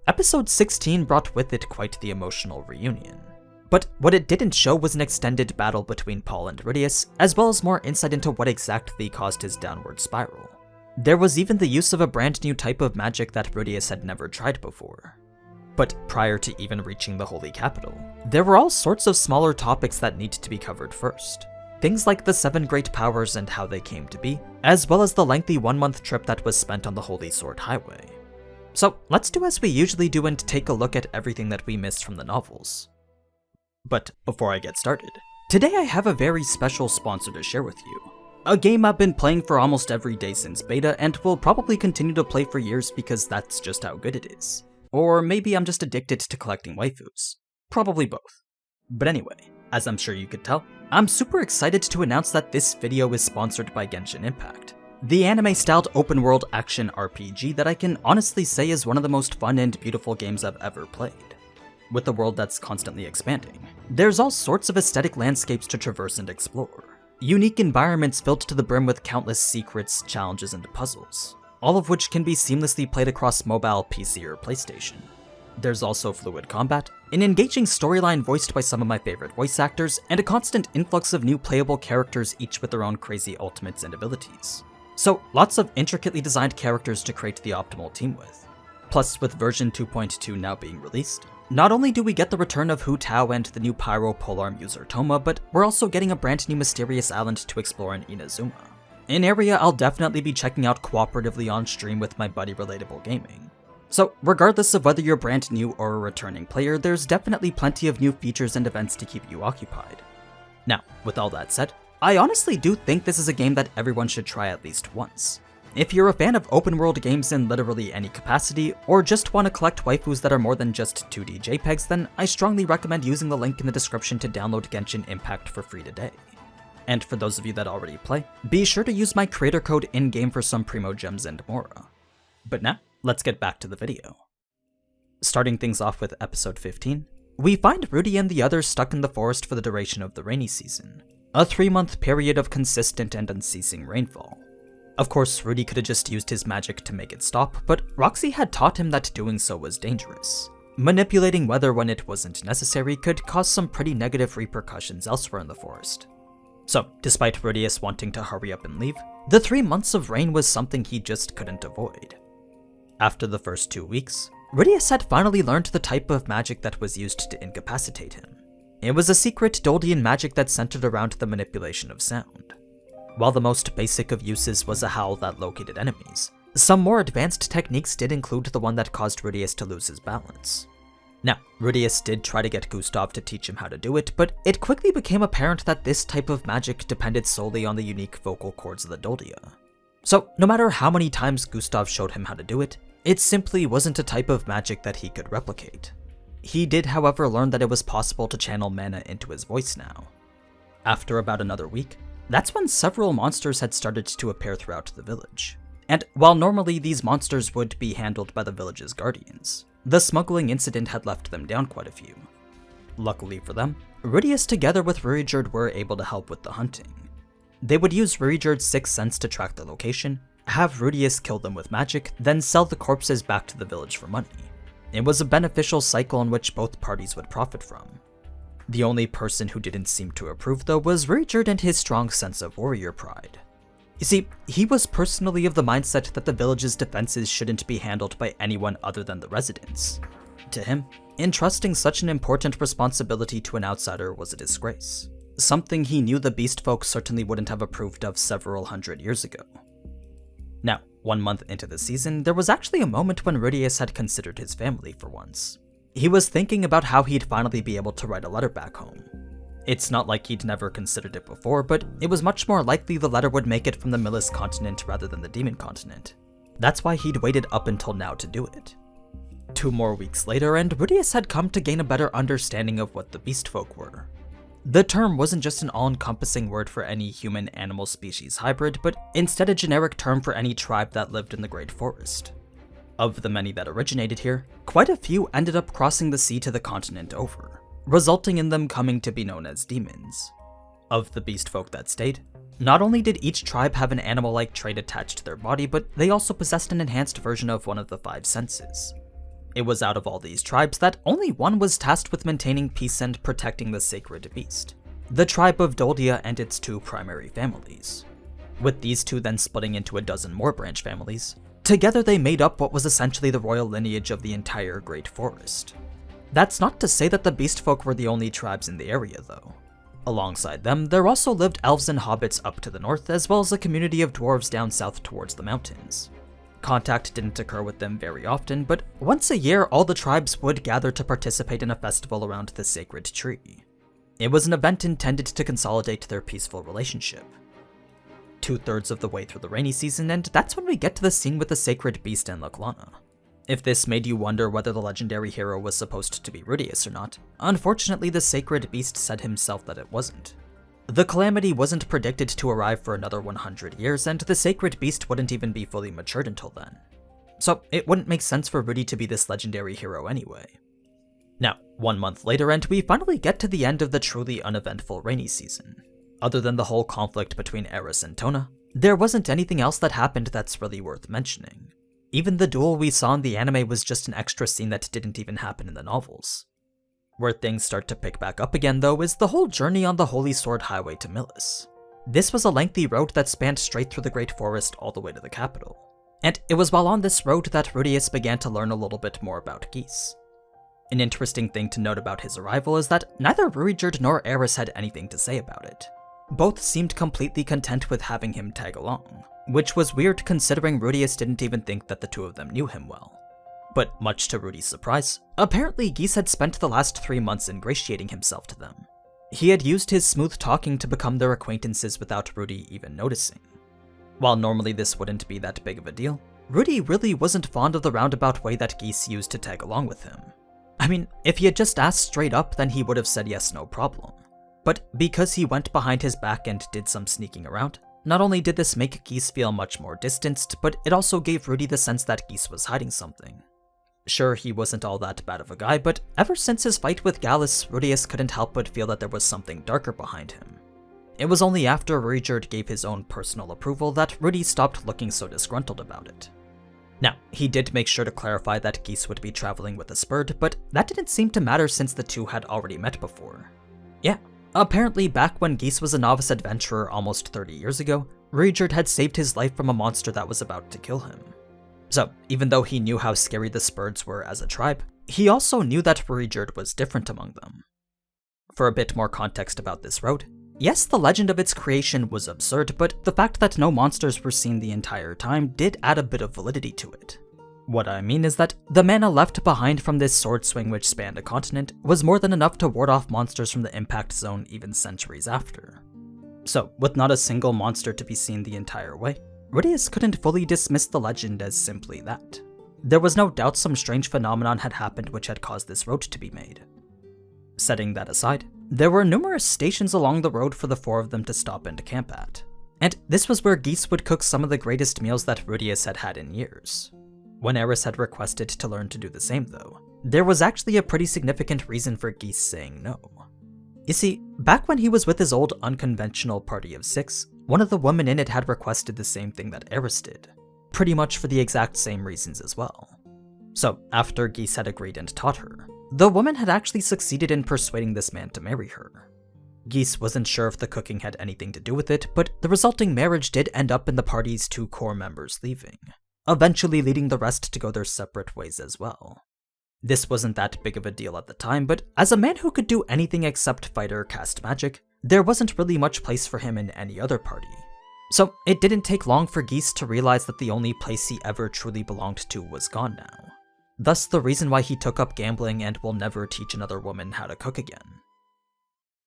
Episode 16 brought with it quite the emotional reunion. But what it didn't show was an extended battle between Paul and Rudeus, as well as more insight into what exactly caused his downward spiral. There was even the use of a brand new type of magic that Rudeus had never tried before. But prior to even reaching the Holy Capital, there were all sorts of smaller topics that needed to be covered first. Things like the 7 great powers and how they came to be, as well as the lengthy 1-month trip that was spent on the Holy Sword Highway. So let's do as we usually do and take a look at everything that we missed from the novels. But before I get started, today I have a very special sponsor to share with you. A game I've been playing for almost every day since beta and will probably continue to play for years because that's just how good it is. Or maybe I'm just addicted to collecting waifus. Probably both. But anyway, as I'm sure you could tell, I'm super excited to announce that this video is sponsored by Genshin Impact, the anime-styled open-world action RPG that I can honestly say is one of the most fun and beautiful games I've ever played. With a world that's constantly expanding, there's all sorts of aesthetic landscapes to traverse and explore. Unique environments filled to the brim with countless secrets, challenges, and puzzles, all of which can be seamlessly played across mobile, PC, or PlayStation. There's also fluid combat, an engaging storyline voiced by some of my favorite voice actors, and a constant influx of new playable characters, each with their own crazy ultimates and abilities. So lots of intricately designed characters to create the optimal team with. Plus, with version 2.2 now being released, not only do we get the return of Hu Tao and the new Pyro Polearm user Toma, but we're also getting a brand new mysterious island to explore in Inazuma. An area I'll definitely be checking out cooperatively on stream with my buddy Relatable Gaming. So regardless of whether you're brand new or a returning player, there's definitely plenty of new features and events to keep you occupied. Now, with all that said, I honestly do think this is a game that everyone should try at least once. If you're a fan of open world games in literally any capacity, or just want to collect waifus that are more than just 2D JPEGs, then I strongly recommend using the link in the description to download Genshin Impact for free today. And for those of you that already play, be sure to use my creator code in-game for some primogems and Mora. But now, let's get back to the video. Starting things off with episode 15, we find Rudy and the others stuck in the forest for the duration of the rainy season, a 3-month period of consistent and unceasing rainfall. Of course, Rudy could have just used his magic to make it stop, but Roxy had taught him that doing so was dangerous. Manipulating weather when it wasn't necessary could cause some pretty negative repercussions elsewhere in the forest. So, despite Rudeus wanting to hurry up and leave, the 3 months of rain was something he just couldn't avoid. After the first 2 weeks, Rudeus had finally learned the type of magic that was used to incapacitate him. It was a secret Doldian magic that centered around the manipulation of sound. While the most basic of uses was a howl that located enemies, some more advanced techniques did include the one that caused Rudeus to lose his balance. Now, Rudeus did try to get Gustav to teach him how to do it, but it quickly became apparent that this type of magic depended solely on the unique vocal cords of the Doldia. So, no matter how many times Gustav showed him how to do it, it simply wasn't a type of magic that he could replicate. He did, however, learn that it was possible to channel mana into his voice now. After about another week, that's when several monsters had started to appear throughout the village. And while normally these monsters would be handled by the village's guardians, the smuggling incident had left them down quite a few. Luckily for them, Rudeus together with Ruijerd were able to help with the hunting. They would use Ruijerd's 6th sense to track the location, have Rudeus kill them with magic, then sell the corpses back to the village for money. It was a beneficial cycle in which both parties would profit from. The only person who didn't seem to approve though was Ruijerd and his strong sense of warrior pride. You see, he was personally of the mindset that the village's defenses shouldn't be handled by anyone other than the residents. To him, entrusting such an important responsibility to an outsider was a disgrace, something he knew the beast folk certainly wouldn't have approved of several hundred years ago. Now, 1 month into the season, there was actually a moment when Rudeus had considered his family for once. He was thinking about how he'd finally be able to write a letter back home. It's not like he'd never considered it before, but it was much more likely the letter would make it from the Millis continent rather than the Demon continent. That's why he'd waited up until now to do it. 2 more weeks later, and Rudeus had come to gain a better understanding of what the beast folk were. The term wasn't just an all-encompassing word for any human-animal species hybrid, but instead a generic term for any tribe that lived in the Great Forest. Of the many that originated here, quite a few ended up crossing the sea to the continent over, resulting in them coming to be known as demons. Of the beast folk that stayed, not only did each tribe have an animal-like trait attached to their body, but they also possessed an enhanced version of one of the 5 senses. It was out of all these tribes that only one was tasked with maintaining peace and protecting the sacred beast, the tribe of Doldia and its 2 primary families, with these 2 then splitting into a dozen more branch families. Together they made up what was essentially the royal lineage of the entire Great Forest. That's not to say that the beast folk were the only tribes in the area though. Alongside them, there also lived elves and hobbits up to the north, as well as a community of dwarves down south towards the mountains. Contact didn't occur with them very often, but once a year all the tribes would gather to participate in a festival around the sacred tree. It was an event intended to consolidate their peaceful relationship. 2/3 of the way through the rainy season, and that's when we get to the scene with the sacred beast and Laklana. If this made you wonder whether the legendary hero was supposed to be Rudeus or not, unfortunately the sacred beast said himself that it wasn't. The calamity wasn't predicted to arrive for another 100 years, and the sacred beast wouldn't even be fully matured until then. So it wouldn't make sense for Rudy to be this legendary hero anyway. Now, 1 month later, and we finally get to the end of the truly uneventful rainy season. Other than the whole conflict between Eris and Tona, there wasn't anything else that happened that's really worth mentioning. Even the duel we saw in the anime was just an extra scene that didn't even happen in the novels. Where things start to pick back up again though is the whole journey on the Holy Sword Highway to Millis. This was a lengthy road that spanned straight through the Great Forest all the way to the capital. And it was while on this road that Rudeus began to learn a little bit more about Geese. An interesting thing to note about his arrival is that neither Ruijerd nor Eris had anything to say about it. Both seemed completely content with having him tag along, which was weird considering Rudeus didn't even think that the 2 of them knew him well. But much to Rudy's surprise, apparently Geese had spent the last 3 months ingratiating himself to them. He had used his smooth talking to become their acquaintances without Rudy even noticing. While normally this wouldn't be that big of a deal, Rudy really wasn't fond of the roundabout way that Geese used to tag along with him. I mean, if he had just asked straight up, then he would have said yes, no problem. But because he went behind his back and did some sneaking around, not only did this make Geese feel much more distanced, but it also gave Rudy the sense that Geese was hiding something. Sure, he wasn't all that bad of a guy, but ever since his fight with Gallus, Rudeus couldn't help but feel that there was something darker behind him. It was only after Ruijerd gave his own personal approval that Rudy stopped looking so disgruntled about it. Now, he did make sure to clarify that Geese would be traveling with a Spurd, but that didn't seem to matter since the 2 had already met before. Yeah, apparently back when Geese was a novice adventurer almost 30 years ago, Ruijerd had saved his life from a monster that was about to kill him. So, even though he knew how scary the Spurds were as a tribe, he also knew that Ruijerd was different among them. For a bit more context about this road, yes, the legend of its creation was absurd, but the fact that no monsters were seen the entire time did add a bit of validity to it. What I mean is that the mana left behind from this sword swing which spanned a continent was more than enough to ward off monsters from the impact zone even centuries after. So, with not a single monster to be seen the entire way, Rudeus couldn't fully dismiss the legend as simply that. There was no doubt some strange phenomenon had happened which had caused this road to be made. Setting that aside, there were numerous stations along the road for the 4 of them to stop and camp at. And this was where Geese would cook some of the greatest meals that Rudeus had had in years. When Eris had requested to learn to do the same though, there was actually a pretty significant reason for Geese saying no. You see, back when he was with his old unconventional party of 6, one of the women in it had requested the same thing that Eris did, pretty much for the exact same reasons as well. So, after Geese had agreed and taught her, the woman had actually succeeded in persuading this man to marry her. Geese wasn't sure if the cooking had anything to do with it, but the resulting marriage did end up in the party's 2 core members leaving, eventually leading the rest to go their separate ways as well. This wasn't that big of a deal at the time, but as a man who could do anything except fight or cast magic, there wasn't really much place for him in any other party. So it didn't take long for Geese to realize that the only place he ever truly belonged to was gone now. Thus the reason why he took up gambling and will never teach another woman how to cook again.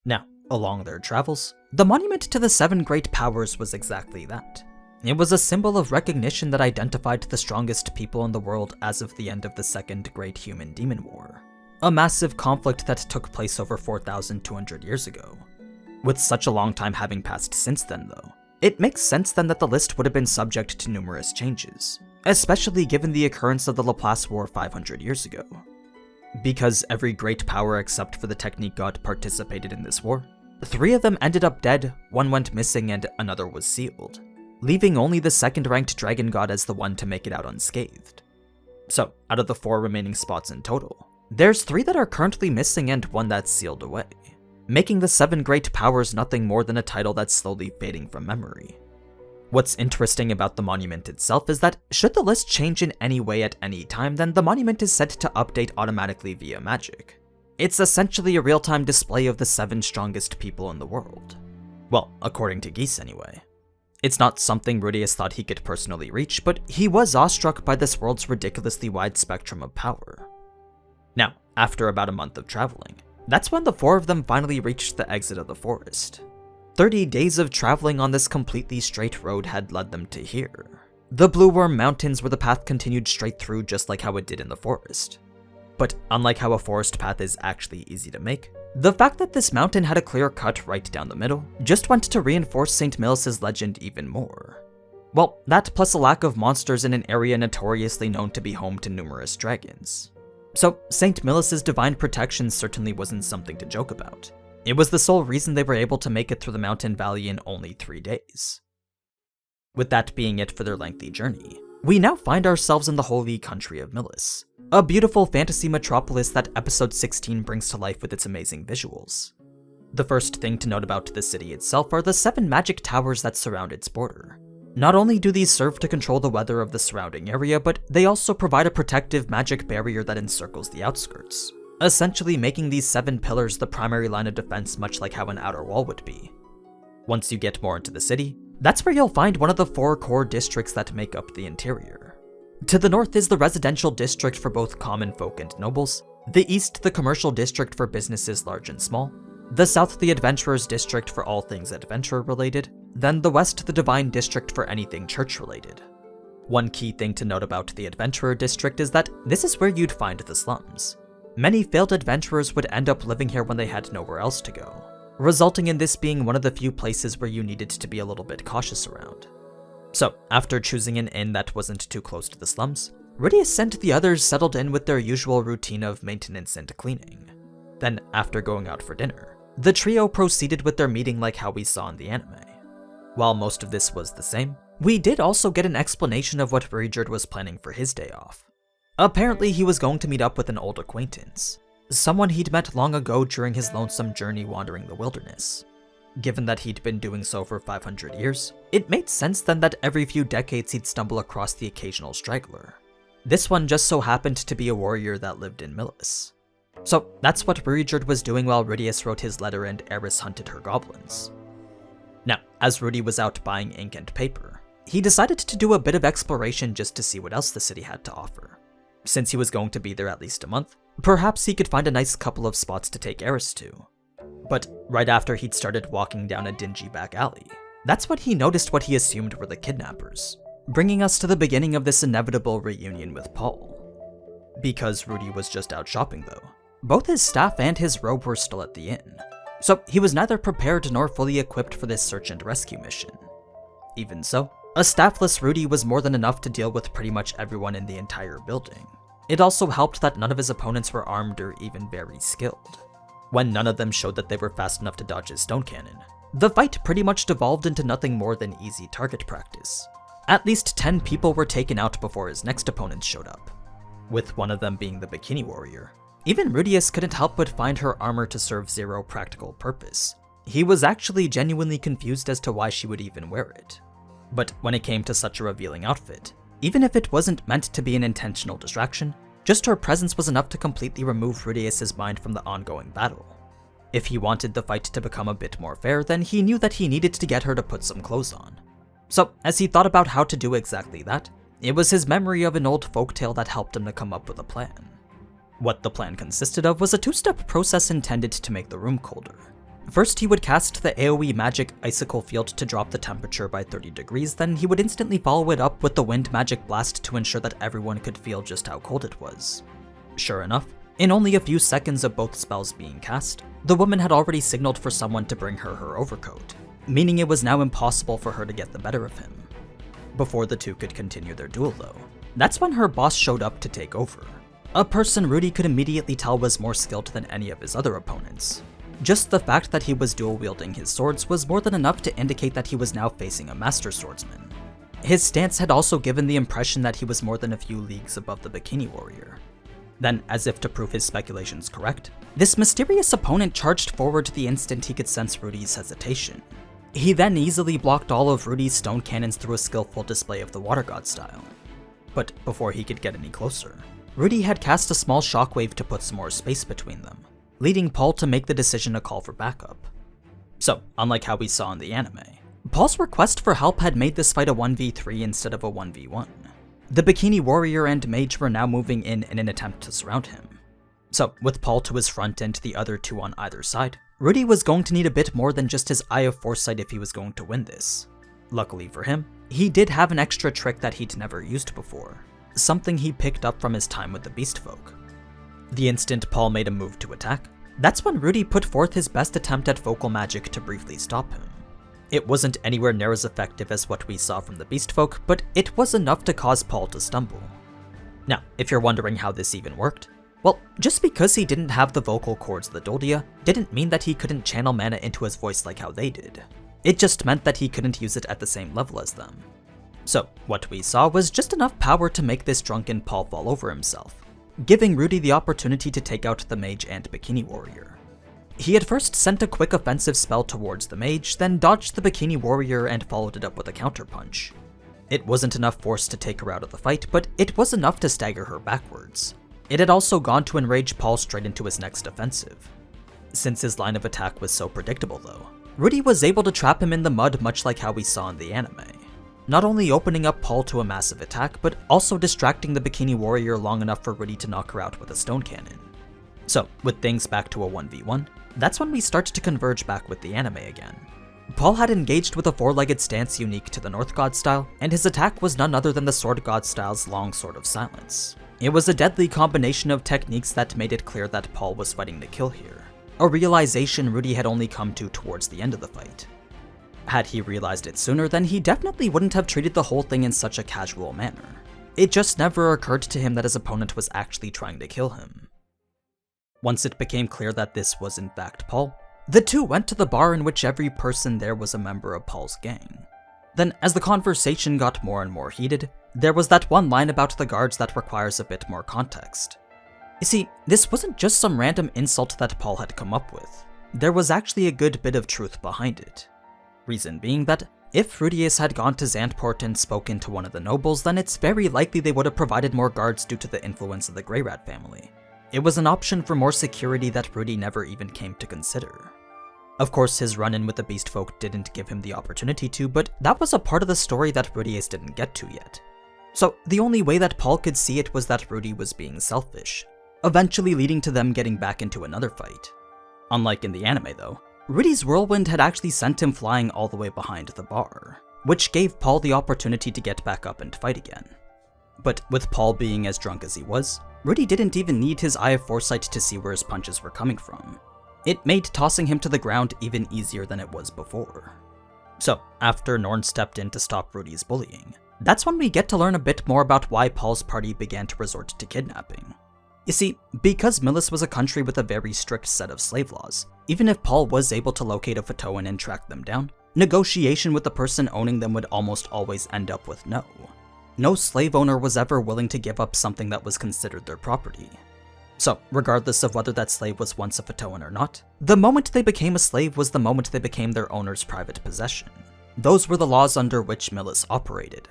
Now, along their travels, the monument to the 7 great powers was exactly that. It was a symbol of recognition that identified the strongest people in the world as of the end of the Second Great Human-Demon War, a massive conflict that took place over 4,200 years ago. With such a long time having passed since then though, it makes sense then that the list would have been subject to numerous changes, especially given the occurrence of the Laplace War 500 years ago. Because every great power except for the Technique God participated in this war, 3 of them ended up dead, 1 went missing, and another was sealed, leaving only the 2nd-ranked Dragon God as the one to make it out unscathed. So, out of the 4 remaining spots in total, there's 3 that are currently missing and 1 that's sealed away, making the 7 Great Powers nothing more than a title that's slowly fading from memory. What's interesting about the monument itself is that should the list change in any way at any time, then the monument is set to update automatically via magic. It's essentially a real-time display of the 7 strongest people in the world. Well, according to Geese anyway. It's not something Rudeus thought he could personally reach, but he was awestruck by this world's ridiculously wide spectrum of power. Now, after about a month of traveling, that's when the 4 of them finally reached the exit of the forest. 30 days of traveling on this completely straight road had led them to here. The Blue Worm Mountains, where the path continued straight through just like how it did in the forest. But unlike how a forest path is actually easy to make, the fact that this mountain had a clear cut right down the middle just went to reinforce St. Millis's legend even more. Well, that plus a lack of monsters in an area notoriously known to be home to numerous dragons. So St. Millis's divine protection certainly wasn't something to joke about. It was the sole reason they were able to make it through the mountain valley in only 3 days. With that being it for their lengthy journey, we now find ourselves in the holy country of Millis, a beautiful fantasy metropolis that episode 16 brings to life with its amazing visuals. The first thing to note about the city itself are the 7 magic towers that surround its border. Not only do these serve to control the weather of the surrounding area, but they also provide a protective magic barrier that encircles the outskirts, essentially making these 7 pillars the primary line of defense, much like how an outer wall would be. Once you get more into the city, that's where you'll find one of the 4 core districts that make up the interior. To the north is the residential district for both common folk and nobles, the east the commercial district for businesses large and small, the south the adventurers district for all things adventure related, then the west the divine district for anything church related. One key thing to note about the adventurer district is that this is where you'd find the slums. Many failed adventurers would end up living here when they had nowhere else to go, resulting in this being one of the few places where you needed to be a little bit cautious around. So, after choosing an inn that wasn't too close to the slums, Rudeus and the others settled in with their usual routine of maintenance and cleaning. Then, after going out for dinner, the trio proceeded with their meeting like how we saw in the anime. While most of this was the same, we did also get an explanation of what Rudeus was planning for his day off. Apparently he was going to meet up with an old acquaintance, someone he'd met long ago during his lonesome journey wandering the wilderness. Given that he'd been doing so for 500 years, it made sense then that every few decades he'd stumble across the occasional straggler. This one just so happened to be a warrior that lived in Millis. So that's what Rudeus was doing while Rudeus wrote his letter and Eris hunted her goblins. Now, as Rudy was out buying ink and paper, he decided to do a bit of exploration just to see what else the city had to offer. Since he was going to be there at least a month, perhaps he could find a nice couple of spots to take Eris to. But right after he'd started walking down a dingy back alley, that's when he noticed what he assumed were the kidnappers, bringing us to the beginning of this inevitable reunion with Paul. Because Rudy was just out shopping though, both his staff and his robe were still at the inn, so he was neither prepared nor fully equipped for this search and rescue mission. Even so, a staffless Rudy was more than enough to deal with pretty much everyone in the entire building. It also helped that none of his opponents were armed or even very skilled. When none of them showed that they were fast enough to dodge his stone cannon, the fight pretty much devolved into nothing more than easy target practice. At least 10 people were taken out before his next opponents showed up, with one of them being the bikini warrior. Even Rudeus couldn't help but find her armor to serve zero practical purpose. He was actually genuinely confused as to why she would even wear it. But when it came to such a revealing outfit, even if it wasn't meant to be an intentional distraction, just her presence was enough to completely remove Rudeus's mind from the ongoing battle. If he wanted the fight to become a bit more fair, then he knew that he needed to get her to put some clothes on. So, as he thought about how to do exactly that, it was his memory of an old folktale that helped him to come up with a plan. What the plan consisted of was a 2-step process intended to make the room colder. First, he would cast the AoE magic Icicle Field to drop the temperature by 30 degrees, then he would instantly follow it up with the Wind Magic Blast to ensure that everyone could feel just how cold it was. Sure enough, in only a few seconds of both spells being cast, the woman had already signaled for someone to bring her overcoat, meaning it was now impossible for her to get the better of him. Before the two could continue their duel though, that's when her boss showed up to take over. A person Rudy could immediately tell was more skilled than any of his other opponents. Just the fact that he was dual-wielding his swords was more than enough to indicate that he was now facing a master swordsman. his stance had also given the impression that he was more than a few leagues above the Bikini Warrior. Then, as if to prove his speculations correct, this mysterious opponent charged forward the instant he could sense Rudy's hesitation. He then easily blocked all of Rudy's stone cannons through a skillful display of the Water God style. But before he could get any closer, Rudy had cast a small shockwave to put some more space between them, leading Paul to make the decision to call for backup. So, unlike how we saw in the anime, Paul's request for help had made this fight a 1v3 instead of a 1v1. The Bikini Warrior and Mage were now moving in an attempt to surround him. So, with Paul to his front and the other two on either side, Rudy was going to need a bit more than just his Eye of Foresight if he was going to win this. Luckily for him, he did have an extra trick that he'd never used before, something he picked up from his time with the Beast Folk. The instant Paul made a move to attack, that's when Rudy put forth his best attempt at vocal magic to briefly stop him. It wasn't anywhere near as effective as what we saw from the Beast Folk, but it was enough to cause Paul to stumble. Now, if you're wondering how this even worked, well, just because he didn't have the vocal cords of the Doldia didn't mean that he couldn't channel mana into his voice like how they did. It just meant that he couldn't use it at the same level as them. So, what we saw was just enough power to make this drunken Paul fall over himself, giving Rudy the opportunity to take out the Mage and Bikini Warrior. He had first sent a quick offensive spell towards the Mage, then dodged the Bikini Warrior and followed it up with a counterpunch. It wasn't enough force to take her out of the fight, but it was enough to stagger her backwards. It had also gone to enrage Paul straight into his next offensive. Since his line of attack was so predictable though, Rudy was able to trap him in the mud much like how we saw in the anime, not only opening up Paul to a massive attack, but also distracting the Bikini Warrior long enough for Rudy to knock her out with a stone cannon. So, with things back to a 1v1, that's when we start to converge back with the anime again. Paul had engaged with a four-legged stance unique to the North God style, and his attack was none other than the Sword God style's Long Sword of Silence. It was a deadly combination of techniques that made it clear that Paul was fighting to kill here, a realization Rudy had only come to towards the end of the fight. Had he realized it sooner, then he definitely wouldn't have treated the whole thing in such a casual manner. It just never occurred to him that his opponent was actually trying to kill him. Once it became clear that this was in fact Paul, the two went to the bar in which every person there was a member of Paul's gang. Then, as the conversation got more and more heated, there was that one line about the guards that requires a bit more context. You see, this wasn't just some random insult that Paul had come up with. There was actually a good bit of truth behind it. Reason being that, if Rudeus had gone to Zandport and spoken to one of the nobles, then it's very likely they would have provided more guards due to the influence of the Grey Rat family. It was an option for more security that Rudy never even came to consider. Of course, his run-in with the Beast Folk didn't give him the opportunity to, but that was a part of the story that Rudeus didn't get to yet. So, the only way that Paul could see it was that Rudy was being selfish, eventually leading to them getting back into another fight. Unlike in the anime though, Rudy's whirlwind had actually sent him flying all the way behind the bar, which gave Paul the opportunity to get back up and fight again. But with Paul being as drunk as he was, Rudy didn't even need his Eye of Foresight to see where his punches were coming from. It made tossing him to the ground even easier than it was before. So, after Norn stepped in to stop Rudy's bullying, that's when we get to learn a bit more about why Paul's party began to resort to kidnapping. You see, because Millis was a country with a very strict set of slave laws, even if Paul was able to locate a Fatoan and track them down, negotiation with the person owning them would almost always end up with no. No slave owner was ever willing to give up something that was considered their property. So, regardless of whether that slave was once a Fatoan or not, the moment they became a slave was the moment they became their owner's private possession. Those were the laws under which Millis operated.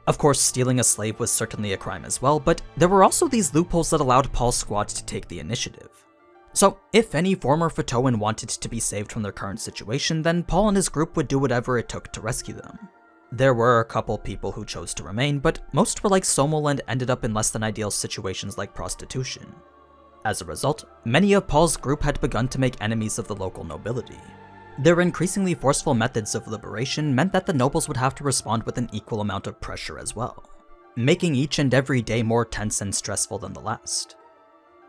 Of course, stealing a slave was certainly a crime as well, but there were also these loopholes that allowed Paul's squad to take the initiative. So, if any former Fatoan wanted to be saved from their current situation, then Paul and his group would do whatever it took to rescue them. There were a couple people who chose to remain, but most were like Somel and ended up in less than ideal situations like prostitution. As a result, many of Paul's group had begun to make enemies of the local nobility. Their increasingly forceful methods of liberation meant that the nobles would have to respond with an equal amount of pressure as well, making each and every day more tense and stressful than the last.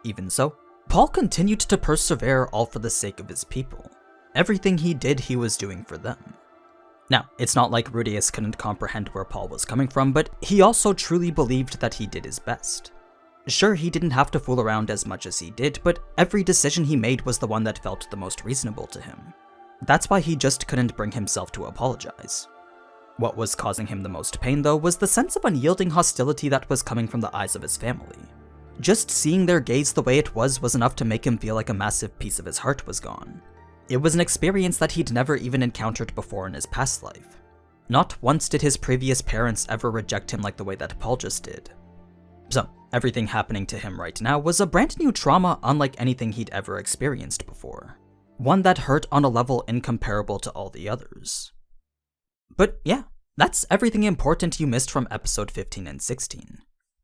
Even so, Paul continued to persevere all for the sake of his people. Everything he did, he was doing for them. Now, it's not like Rudeus couldn't comprehend where Paul was coming from, but he also truly believed that he did his best. Sure, he didn't have to fool around as much as he did, but every decision he made was the one that felt the most reasonable to him. That's why he just couldn't bring himself to apologize. What was causing him the most pain, though, was the sense of unyielding hostility that was coming from the eyes of his family. Just seeing their gaze the way it was enough to make him feel like a massive piece of his heart was gone. It was an experience that he'd never even encountered before in his past life. Not once did his previous parents ever reject him like the way that Paul just did. So, everything happening to him right now was a brand new trauma unlike anything he'd ever experienced before. One that hurt on a level incomparable to all the others. But yeah, that's everything important you missed from episode 15 and 16.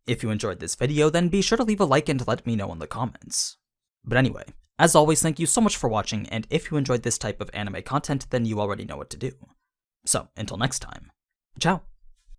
If you enjoyed this video, then be sure to leave a like and let me know in the comments. But anyway, as always, thank you so much for watching, and if you enjoyed this type of anime content, then you already know what to do. So, until next time, ciao!